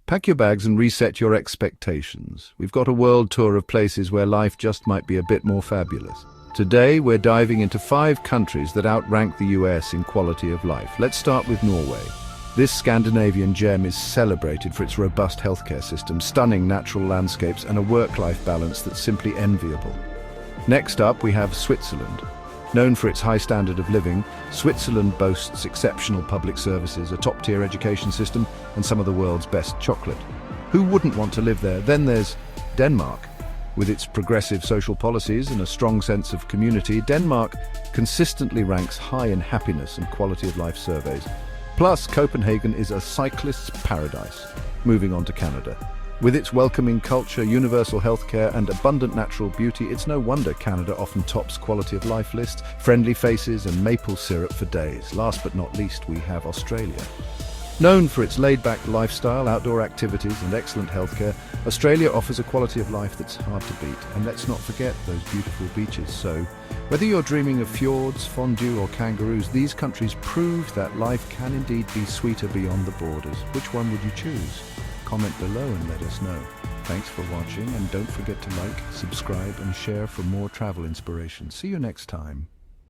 Pack your bags and reset your expectations. We've got a world tour of places where life just might be a bit more fabulous. Today, we're diving into 5 countries that outrank the US in quality of life. Let's start with Norway. This Scandinavian gem is celebrated for its robust healthcare system, stunning natural landscapes, and a work-life balance that's simply enviable. Next up, we have Switzerland. Known for its high standard of living, Switzerland boasts exceptional public services, a top-tier education system, and some of the world's best chocolate. Who wouldn't want to live there? Then there's Denmark. With its progressive social policies and a strong sense of community, Denmark consistently ranks high in happiness and quality of life surveys. Plus, Copenhagen is a cyclist's paradise. Moving on to Canada. With its welcoming culture, universal healthcare, and abundant natural beauty, it's no wonder Canada often tops quality of life lists, friendly faces and maple syrup for days. Last but not least, we have Australia. Known for its laid-back lifestyle, outdoor activities, and excellent healthcare, Australia offers a quality of life that's hard to beat. And let's not forget those beautiful beaches. So, whether you're dreaming of fjords, fondue, or kangaroos, these countries prove that life can indeed be sweeter beyond the borders. Which one would you choose? Comment below and let us know. Thanks for watching, and don't forget to like, subscribe, and share for more travel inspiration. See you next time.